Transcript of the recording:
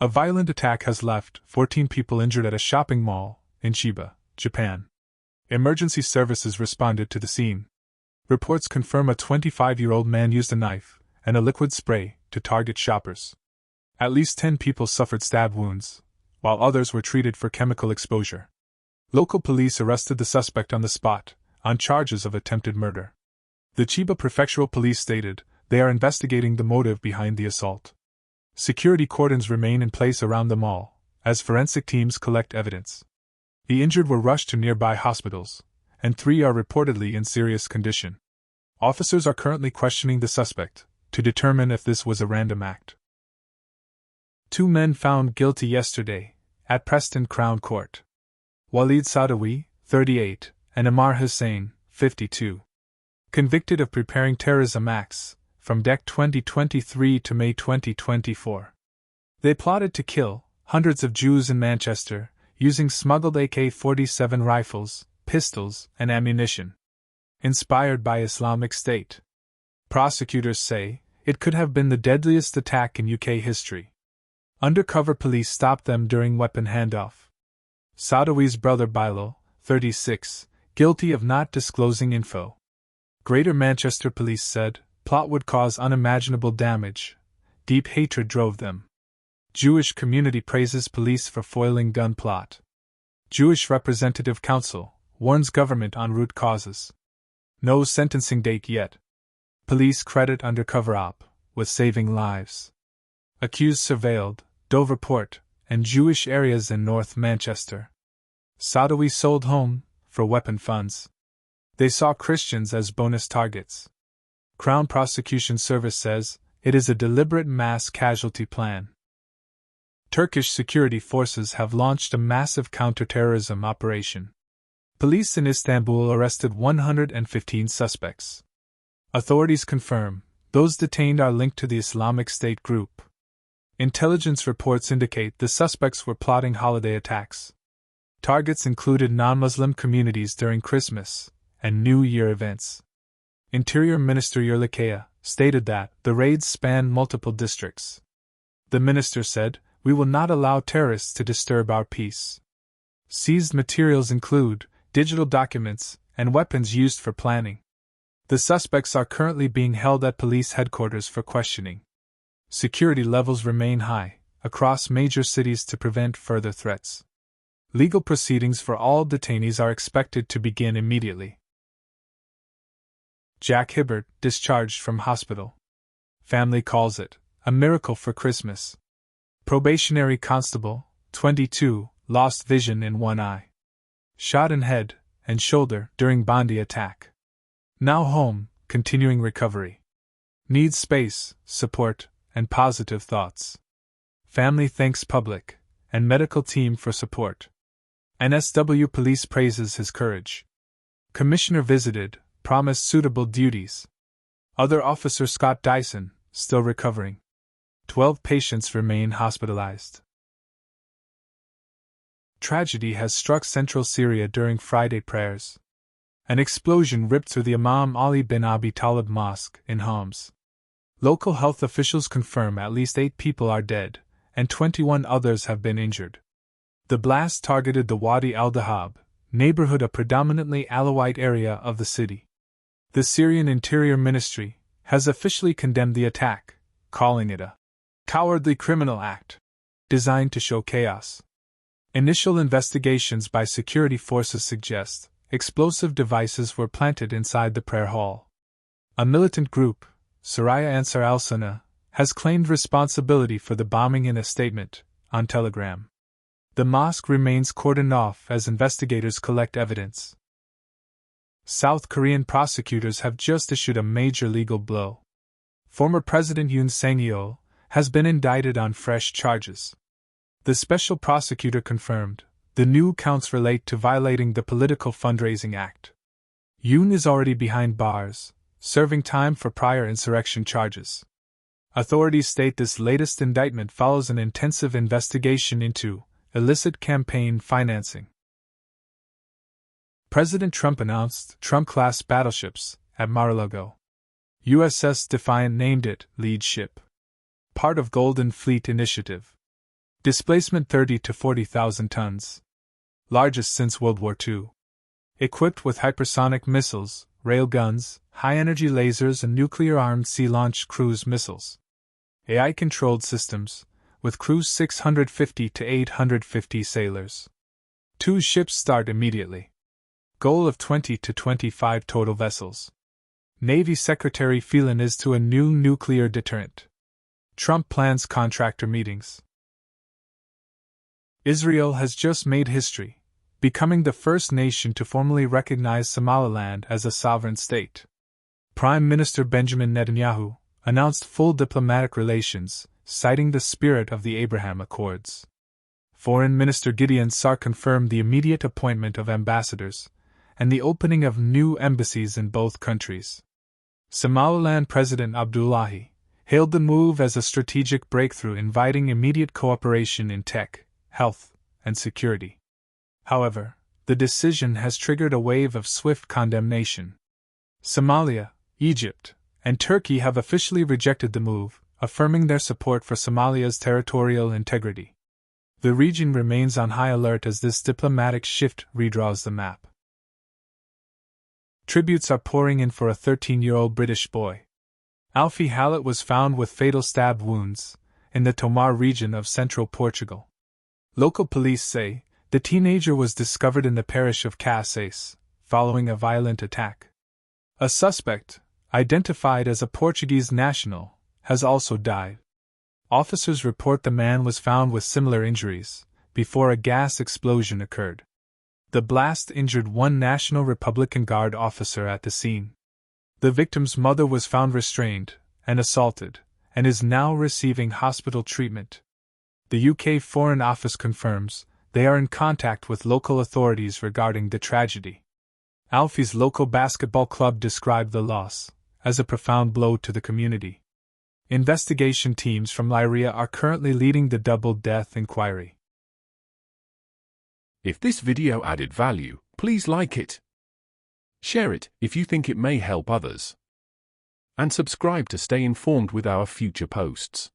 A violent attack has left 14 people injured at a shopping mall in Chiba, Japan. Emergency services responded to the scene. Reports confirm a 25-year-old man used a knife and a liquid spray to target shoppers. At least 10 people suffered stab wounds, while others were treated for chemical exposure. Local police arrested the suspect on the spot, on charges of attempted murder. The Chiba Prefectural Police stated they are investigating the motive behind the assault. Security cordons remain in place around the mall, as forensic teams collect evidence. The injured were rushed to nearby hospitals, and 3 are reportedly in serious condition. Officers are currently questioning the suspect to determine if this was a random act. 2 men found guilty yesterday at Preston Crown Court. Walid Saadaoui, 38, and Amar Hussein, 52. Convicted of preparing terrorism acts from Dec 2023 to May 2024. They plotted to kill hundreds of Jews in Manchester using smuggled AK-47 rifles, pistols, and ammunition. Inspired by Islamic State. Prosecutors say it could have been the deadliest attack in UK history. Undercover police stopped them during weapon handoff. Saadoui's brother Bilal, 36, guilty of not disclosing info. Greater Manchester Police said, plot would cause unimaginable damage. Deep hatred drove them. Jewish community praises police for foiling gun plot. Jewish Representative Council warns government on root causes. No sentencing date yet. Police credit undercover op with saving lives. Accused surveilled Doverport and Jewish areas in North Manchester. Saadaoui sold home for weapon funds. They saw Christians as bonus targets. Crown Prosecution Service says it is a deliberate mass casualty plan. Turkish security forces have launched a massive counter-terrorism operation. Police in Istanbul arrested 115 suspects. Authorities confirm those detained are linked to the Islamic State group. Intelligence reports indicate the suspects were plotting holiday attacks. Targets included non-Muslim communities during Christmas and New Year events. Interior Minister Yerlikaya stated that the raids spanned multiple districts. The minister said, "We will not allow terrorists to disturb our peace." Seized materials include digital documents and weapons used for planning. The suspects are currently being held at police headquarters for questioning. Security levels remain high across major cities to prevent further threats. Legal proceedings for all detainees are expected to begin immediately. Jack Hibbert discharged from hospital. Family calls it a miracle for Christmas. Probationary constable, 22, lost vision in one eye. Shot in head and shoulder during Bondi attack. Now home, continuing recovery. Needs space, support, and positive thoughts. Family thanks public and medical team for support. NSW Police praises his courage. Commissioner visited, promised suitable duties. Other officer Scott Dyson, still recovering. 12 patients remain hospitalized. Tragedy has struck central Syria during Friday prayers. An explosion ripped through the Imam Ali bin Abi Talib Mosque in Homs. Local health officials confirm at least 8 people are dead, and 21 others have been injured. The blast targeted the Wadi al-Dahab neighborhood, a predominantly Alawite area of the city. The Syrian Interior Ministry has officially condemned the attack, calling it a cowardly criminal act designed to show chaos. Initial investigations by security forces suggest explosive devices were planted inside the prayer hall. A militant group, Saraya Ansar al-Sunnah, has claimed responsibility for the bombing in a statement on Telegram. The mosque remains cordoned off as investigators collect evidence. South Korean prosecutors have just issued a major legal blow. Former President Yoon Sang-yeol has been indicted on fresh charges. The special prosecutor confirmed the new counts relate to violating the Political Fundraising Act. Yoon is already behind bars, serving time for prior insurrection charges. Authorities state this latest indictment follows an intensive investigation into illicit campaign financing. President Trump announced Trump-class battleships at Mar-a-Lago. USS Defiant named it lead ship. Part of Golden Fleet Initiative. Displacement 30 to 40,000 tons. Largest since World War II. Equipped with hypersonic missiles, railguns, high-energy lasers and nuclear-armed sea-launched cruise missiles. AI-controlled systems, with crews 650 to 850 sailors. 2 ships start immediately. Goal of 20 to 25 total vessels. Navy Secretary Phelan is to a new nuclear deterrent. Trump plans contractor meetings. Israel has just made history, becoming the first nation to formally recognize Somaliland as a sovereign state. Prime Minister Benjamin Netanyahu announced full diplomatic relations, citing the spirit of the Abraham Accords. Foreign Minister Gideon Sar confirmed the immediate appointment of ambassadors and the opening of new embassies in both countries. Somaliland President Abdullahi hailed the move as a strategic breakthrough, inviting immediate cooperation in tech, health, and security. However, the decision has triggered a wave of swift condemnation. Somalia, Egypt, and Turkey have officially rejected the move, affirming their support for Somalia's territorial integrity. The region remains on high alert as this diplomatic shift redraws the map. Tributes are pouring in for a 13-year-old British boy. Alfie Hallett was found with fatal stab wounds in the Tomar region of central Portugal. Local police say the teenager was discovered in the parish of Casais following a violent attack. A suspect, identified as a Portuguese national, has also died. Officers report the man was found with similar injuries before a gas explosion occurred. The blast injured one National Republican Guard officer at the scene. The victim's mother was found restrained and assaulted, and is now receiving hospital treatment. The UK Foreign Office confirms they are in contact with local authorities regarding the tragedy. Alfie's local basketball club described the loss as a profound blow to the community. Investigation teams from Lyria are currently leading the double death inquiry. If this video added value, please like it. Share it if you think it may help others. And subscribe to stay informed with our future posts.